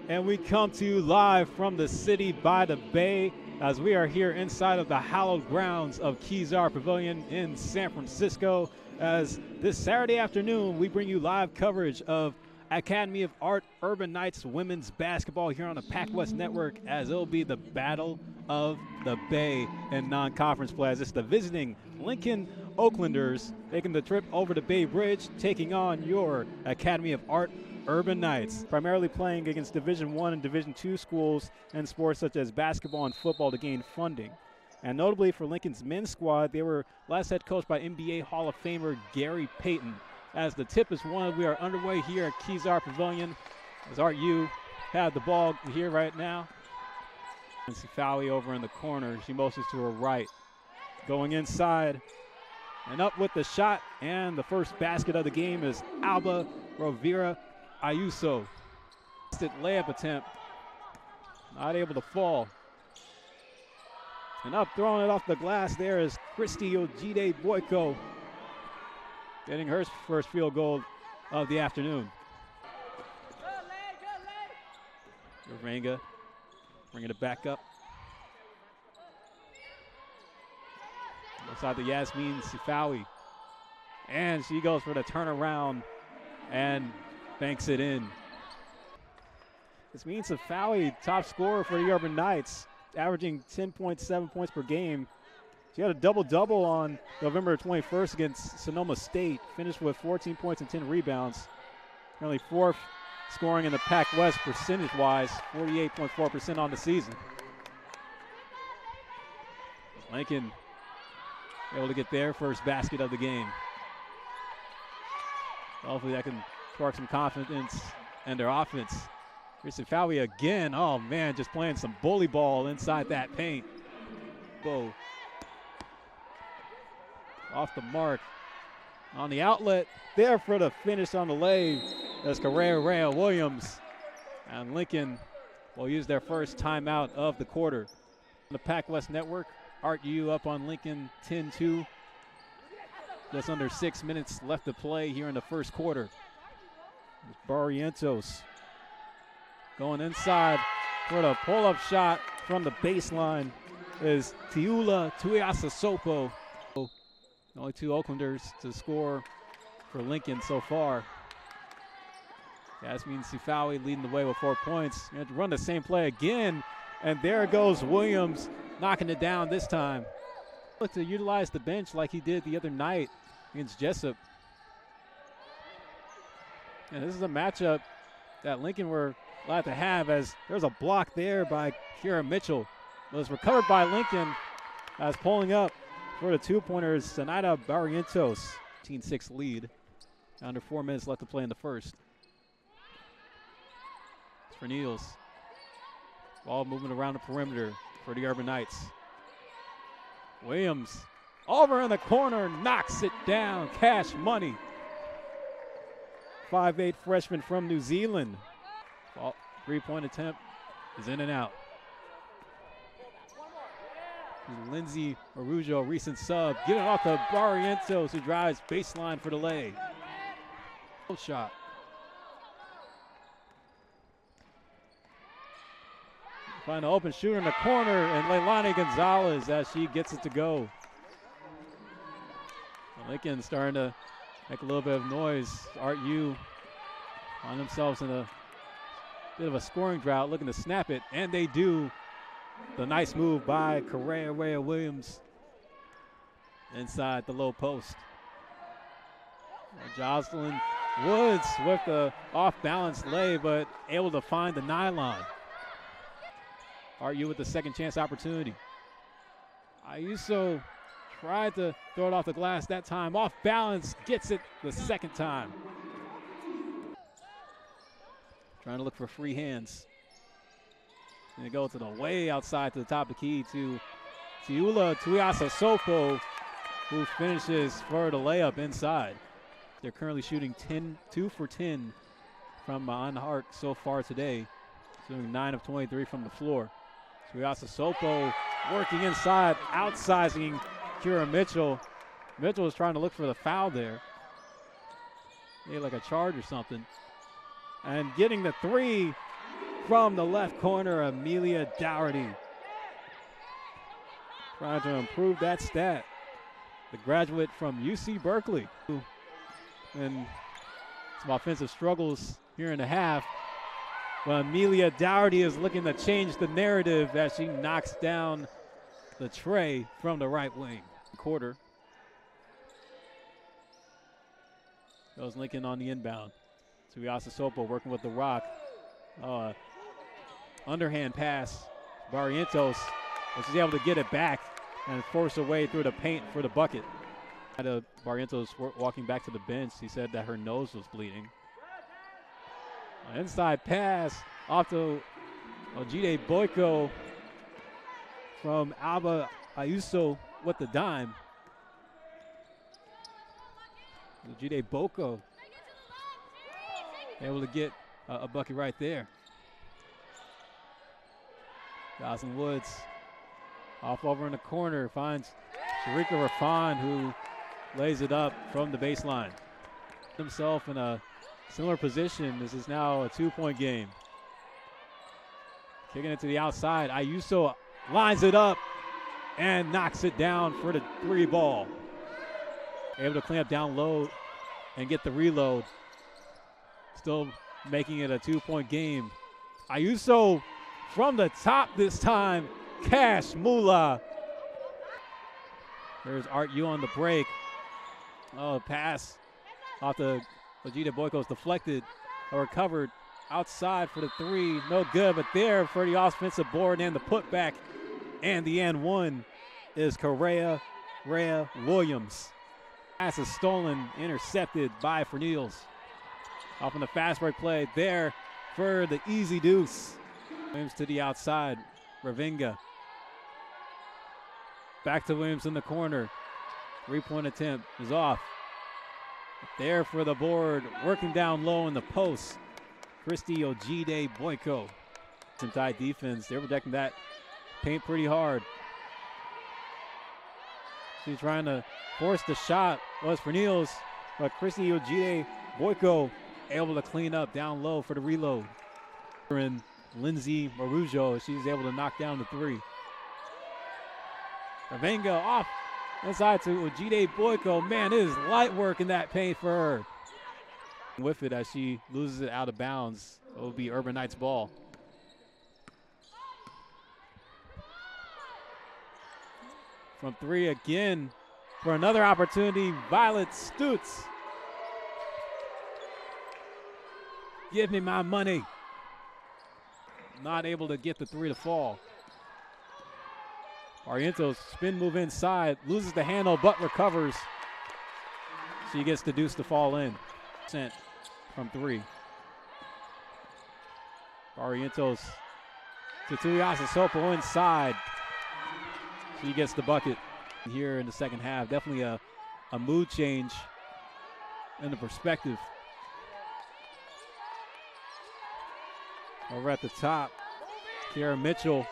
And we come to you live from the city by the bay as we are here inside of the hallowed grounds of Kezar Pavilion in San Francisco. As this Saturday afternoon, we bring you live coverage of Academy of Art Urban Knights women's basketball here on the PacWest Network, as it'll be the Battle of the Bay in non-conference play. As it's the visiting Lincoln Oaklanders making the trip over the Bay Bridge, taking on your Academy of Art Urban Knights, primarily playing against Division I and Division II schools in sports such as basketball and football to gain funding. And notably for Lincoln's men's squad, they were last head coached by NBA Hall of Famer Gary Payton. As the tip is won, we are underway here at Kezar Pavilion. As Art U have the ball here right now. And Sifawi over in the corner. She motions to her right. Going inside and up with the shot. And the first basket of the game is Alba Rovira Ayuso. Layup attempt. Not able to fall. And up, throwing it off the glass there is Christy Ojide Boyko, getting her first field goal of the afternoon. Uranga bringing it back up. Outside the Yasmin Sifawi. And she goes for the turnaround and banks it in. This means Sifawi, top scorer for the Urban Knights, averaging 10.7 points per game. She had a double-double on November 21st against Sonoma State, finished with 14 points and 10 rebounds. Currently fourth scoring in the Pac-West percentage-wise, 48.4% on the season. Lincoln able to get their first basket of the game. Hopefully that can spark some confidence in their offense. Here's Sifawi again. Oh, man, just playing some bully ball inside that paint. Whoa. Off the mark. On the outlet, there for the finish on the lay. That's Correa Williams. And Lincoln will use their first timeout of the quarter. The PacWest Network, Art U up on Lincoln 10-2. Just under 6 minutes left to play here in the first quarter. Barrientos going inside for the pull-up shot from the baseline is Tiula Tuiasosopo. Only two Oaklanders to score for Lincoln so far. Yasmin Sifawi leading the way with 4 points. You have to run the same play again, and there goes Williams knocking it down this time. Look to utilize the bench like he did the other night against Jessup. And this is a matchup that Lincoln were glad to have, as there's a block there by Kira Mitchell. It was recovered by Lincoln as pulling up for the two-pointers, Zenaida Barrientos. 15-6 lead. Under 4 minutes left to play in the first. It's for Niels. Ball moving around the perimeter for the Urban Knights. Williams over in the corner, knocks it down. Cash Money. 5'8" freshman from New Zealand. Three-point attempt is in and out. Lindsay Arujo, recent sub, getting off the Barrientos, who drives baseline for the lay. Shot. Find an open shooter in the corner, and Leilani Gonzalez as she gets it to go. Lincoln starting to make a little bit of noise. Art U find themselves in a bit of a scoring drought, looking to snap it, and they do. The nice move by Correa Williams inside the low post. Jocelyn Woods with the off-balance lay, but able to find the nylon. Art U with the second chance opportunity. Ayuso tried to throw it off the glass that time. Off balance, gets it the second time. Trying to look for free hands. And go to the way outside to the top of the key to Tiula Tuiasosopo, who finishes for the layup inside. They're currently shooting 2 for 10 from on the arc so far today. Shooting 9 of 23 from the floor. Tuiasosopo working inside, outsizing Kira Mitchell. Mitchell was trying to look for the foul there. Maybe like a charge or something. And getting the three from the left corner, Amelia Dougherty. Trying to improve that stat. The graduate from UC Berkeley. And some offensive struggles here in the half. But Amelia Dougherty is looking to change the narrative as she knocks down the tray from the right wing. Quarter. Goes Lincoln on the inbound. Tuiasa Sopo working with the rock. Underhand pass. Barrientos. But she's able to get it back and force her way through the paint for the bucket. Barrientos walking back to the bench. He said that her nose was bleeding. Inside pass off to Ojide Boyko from Alba Ayuso with the dime. Ojide Boyko able to get a bucket right there. Jocelyn Woods off over in the corner, finds Sharika Rafan, who lays it up from the baseline. Himself in a similar position. This is now a 2-point game. Kicking it to the outside. Ayuso lines it up and knocks it down for the 3 ball. Able to clean up down low and get the reload. Still making it a 2-point game. Ayuso from the top this time. Cash Mula. There's Art Yu on the break. Pass off the Ojide Boyko is deflected or recovered outside for the 3. No good, but there for the offensive board and the putback. And the and one is Correa Rhea Williams. Pass is stolen, intercepted by Fernils. Off on the fast break play there for the easy deuce. Williams to the outside. Ravinga. Back to Williams in the corner. 3-point attempt is off. There for the board, working down low in the post. Christy Ojide Boyko. Some tight defense. They're protecting that paint pretty hard. She's trying to force the shot. Was Fernils, but Christy Ojide Boyko able to clean up down low for the reload. And Lindsay Marujo, she's able to knock down the 3. Ravenga off inside to Ojide Boyko. Man, it is light work in that paint for her. With it as she loses it out of bounds. It will be Urban Knights ball. From 3 again for another opportunity. Violet Stutz. Give me my money. Not able to get the 3 to fall. Barrientos spin move inside, loses the handle but recovers. She gets the deuce to fall in. Sent from 3. Barrientos to Tuiasa Sopo inside. She gets the bucket here in the second half. Definitely a mood change in the perspective. Over at the top, Kiara Mitchell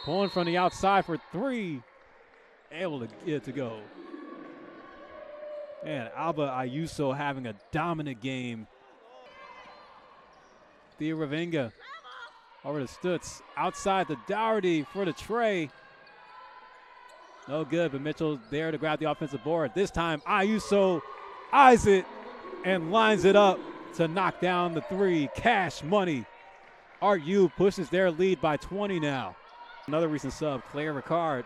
pulling from the outside for 3. Able to get it to go. And Alba Ayuso having a dominant game. Thea Ravinga over to Stutz. Outside to Dougherty for the tray. No good, but Mitchell there to grab the offensive board. This time Ayuso eyes it and lines it up to knock down the 3. Cash money. RU pushes their lead by 20 now. Another recent sub, Claire Ricard.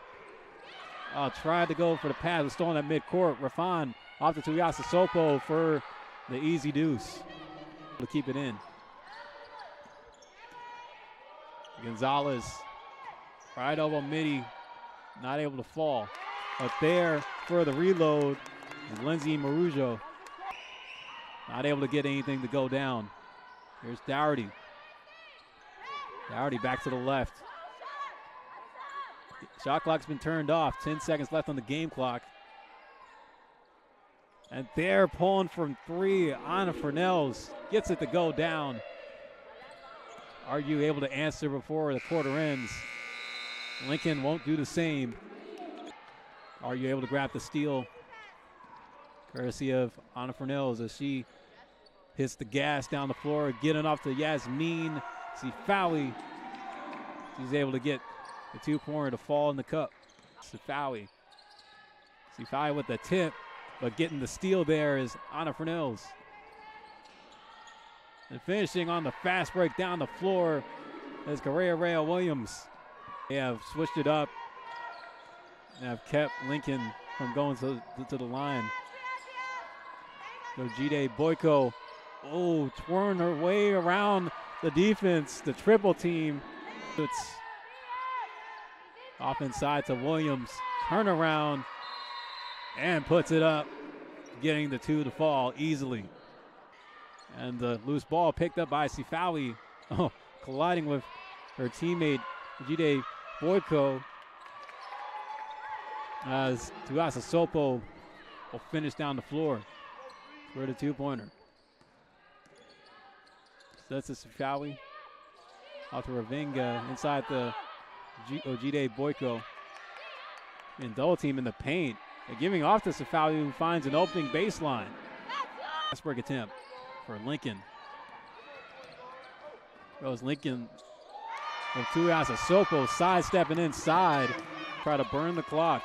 Tried to go for the pass, was stolen at midcourt. Rafan off to Tuiasa Sopo for the easy deuce to keep it in. Gonzalez, right elbow midi, not able to fall. But there for the reload is Lindsay Marujo. Not able to get anything to go down. Here's Dougherty. Dougherty back to the left. Shot clock's been turned off. 10 seconds left on the game clock. And they're pulling from 3. Anna Fernels gets it to go down. Are you able to answer before the quarter ends? Lincoln won't do the same. Are you able to grab the steal? Courtesy of Anna Fernels as she hits the gas down the floor, getting off to Yasmin Sifawi, she's able to get the 2-pointer to fall in the cup. Sifawi with the tip, but getting the steal there is Anna Fernels. And finishing on the fast break down the floor is Correa Williams. They have switched it up and have kept Lincoln from going to the line. So Jide Boyko, twirling her way around the defense, the triple team. It's off inside to Williams, turnaround, and puts it up, getting the 2 to fall easily. And the loose ball picked up by Sifawi, colliding with her teammate Jide Boyko, as Tuasa Sopo will finish down the floor for the 2-pointer. So that's a Sifawi out to Ravinga inside the Jide Boyko. And double team in the paint. They're giving off to Sifawi, who finds an opening baseline. Fast break attempt for Lincoln. Goes Lincoln with Tuasa Sopo sidestepping inside. Try to burn the clock.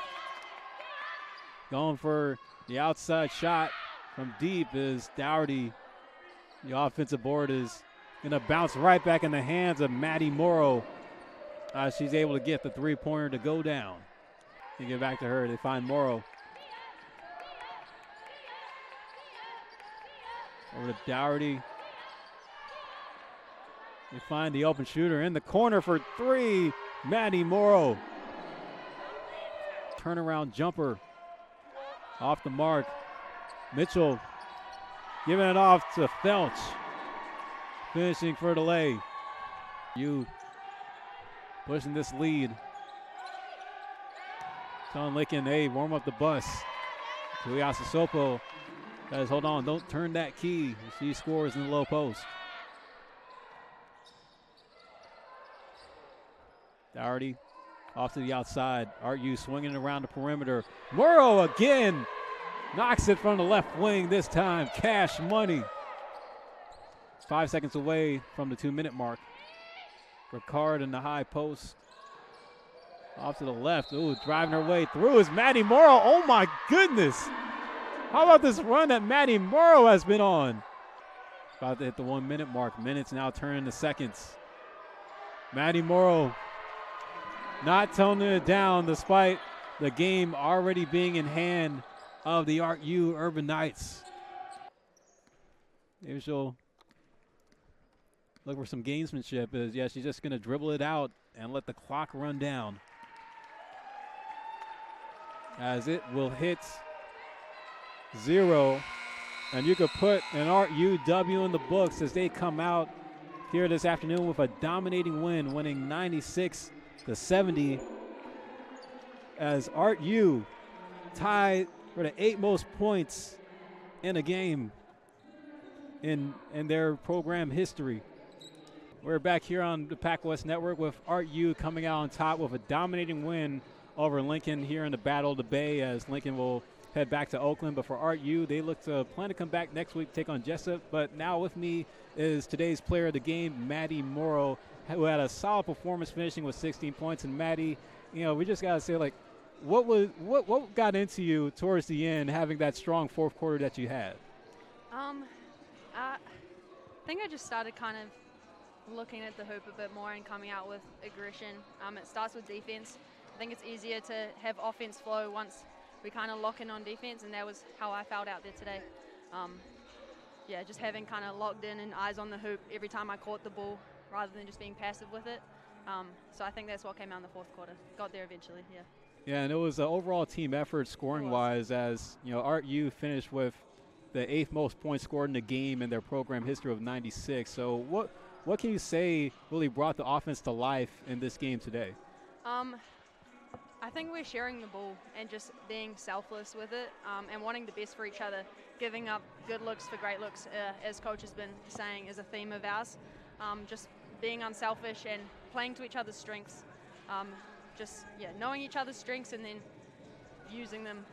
Going for the outside shot from deep is Dougherty. The offensive board is going to bounce right back in the hands of Maddie Morrow. She's able to get the 3-pointer to go down. They get back to her. They find Morrow. Over to Dougherty. They find the open shooter in the corner for 3. Maddie Morrow. Turnaround jumper. Off the mark. Mitchell giving it off to Felch. Finishing for the lay. You pushing this lead. Telling Lincoln, hey, warm up the bus. Tuasa Sopo says, hold on, don't turn that key. She scores in the low post. Dougherty off to the outside. RU swinging around the perimeter. Morrow again knocks it from the left wing this time. Cash money. 5 seconds away from the 2-minute mark. Ricard in the high post. Off to the left. Driving her way through is Maddie Morrow. Oh my goodness. How about this run that Maddie Morrow has been on? About to hit the 1-minute mark. Minutes now turning to seconds. Maddie Morrow not toning it down despite the game already being in hand of the ArtU Urban Knights. Maybe she'll look for some gamesmanship. She's just going to dribble it out and let the clock run down. As it will hit 0. And you could put an ArtUW in the books as they come out here this afternoon with a dominating win, winning 96-70. As ArtU tied for the 8 most points in a game in their program history. We're back here on the Pac West Network with ArtU coming out on top with a dominating win over Lincoln here in the Battle of the Bay, as Lincoln will head back to Oakland. But for ArtU, they look to plan to come back next week, take on Jessup. But now with me is today's player of the game, Maddie Morrow, who had a solid performance, finishing with 16 points. And Maddie, we just got to say, what got into you towards the end, having that strong fourth quarter that you had? I think I just started kind of looking at the hoop a bit more and coming out with aggression. It starts with defense. I think it's easier to have offense flow once we kind of lock in on defense, and that was how I felt out there today. Just having kind of locked in and eyes on the hoop every time I caught the ball rather than just being passive with it. So I think that's what came out in the fourth quarter. Got there eventually, yeah. Yeah, and it was an overall team effort scoring-wise, as ArtU finished with the 8th most points scored in the game in their program history of 96. So what can you say really brought the offense to life in this game today? I think we're sharing the ball and just being selfless with it, and wanting the best for each other. Giving up good looks for great looks, as coach has been saying, is a theme of ours. Just being unselfish and playing to each other's strengths. Knowing each other's strengths and then using them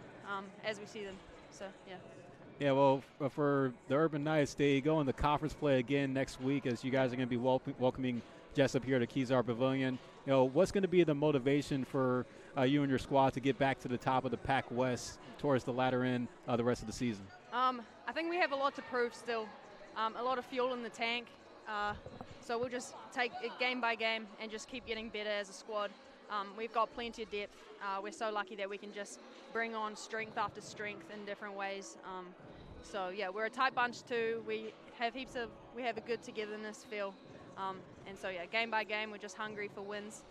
as we see them. So, yeah. Yeah, well, for the Urban Knights, they go into conference play again next week as you guys are going to be welcoming Jessup here to Kezar Pavilion. What's going to be the motivation for you and your squad to get back to the top of the Pac West towards the latter end of the rest of the season? I think we have a lot to prove still, a lot of fuel in the tank. So we'll just take it game by game and just keep getting better as a squad. We've got plenty of depth. We're so lucky that we can just bring on strength after strength in different ways. So yeah, we're a tight bunch too. We have a good togetherness feel. And so yeah, game by game, we're just hungry for wins.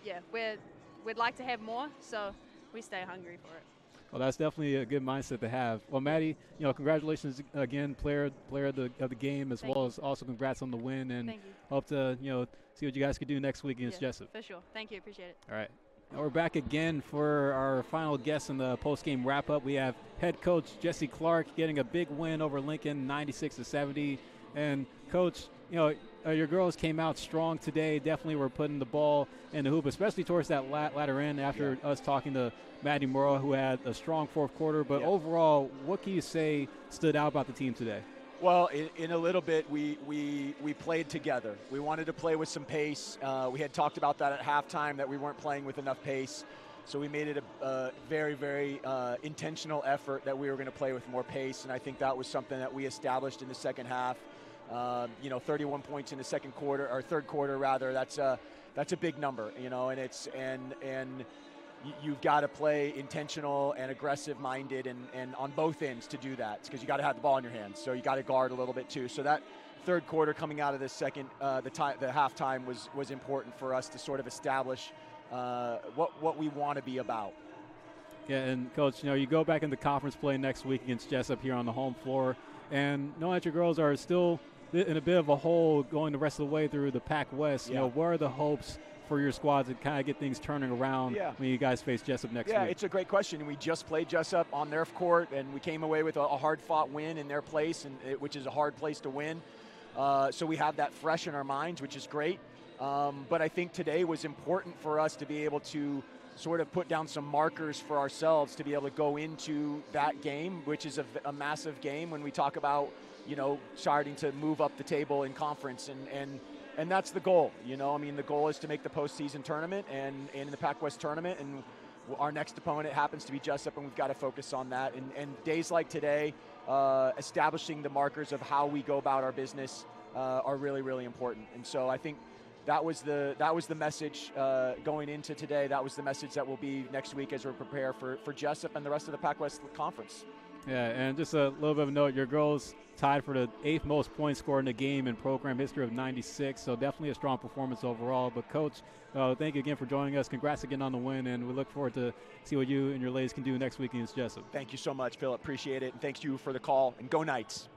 Yeah, we'd like to have more, so we stay hungry for it. Well, that's definitely a good mindset to have. Well, Maddie, congratulations again, player of the game, as well as also congrats on the win, and hope to see what you guys can do next week against Jessup. For sure. Thank you. Appreciate it. All right. Now we're back again for our final guest in the post-game wrap-up. We have head coach Jesse Clark getting a big win over Lincoln, 96-70. And coach, your girls came out strong today. Definitely were putting the ball in the hoop, especially towards that latter end after us talking to Maddie Morrow, who had a strong fourth quarter. But overall, what can you say stood out about the team today? Well, in a little bit, we played together. We wanted to play with some pace. We had talked about that at halftime, that we weren't playing with enough pace. So we made it a very, very intentional effort that we were going to play with more pace. And I think that was something that we established in the second half. 31 points in the third quarter rather. That's a big number, and you've got to play intentional and aggressive minded and on both ends to do that, because you got to have the ball in your hands. So you got to guard a little bit too. So that third quarter coming out of the halftime was important for us to sort of establish what we want to be about. Yeah, and coach, you go back into conference play next week against Jessup here on the home floor, and knowing that your girls are still in a bit of a hole going the rest of the way through the Pac West, what are the hopes for your squad to kind of get things turning around when you guys face Jessup next week? Yeah, it's a great question. We just played Jessup on their court, and we came away with a hard-fought win in their place, which is a hard place to win. So we have that fresh in our minds, which is great. But I think today was important for us to be able to sort of put down some markers for ourselves to be able to go into that game, which is a massive game when we talk about, starting to move up the table in conference. And that's the goal, the goal is to make the postseason tournament and in the Pac West tournament, and our next opponent happens to be Jessup, and we've got to focus on that. And days like today, establishing the markers of how we go about our business are really, really important. And so I think that was the message going into today. That was the message that will be next week as we prepare for Jessup and the rest of the Pac West Conference. Yeah, and just a little bit of a note, your girls tied for the 8th most points scored in the game in program history of 96, so definitely a strong performance overall. But Coach, thank you again for joining us. Congrats again on the win, and we look forward to see what you and your ladies can do next week against Jessup. Thank you so much, Philip. Appreciate it, and thanks you for the call, and go Knights.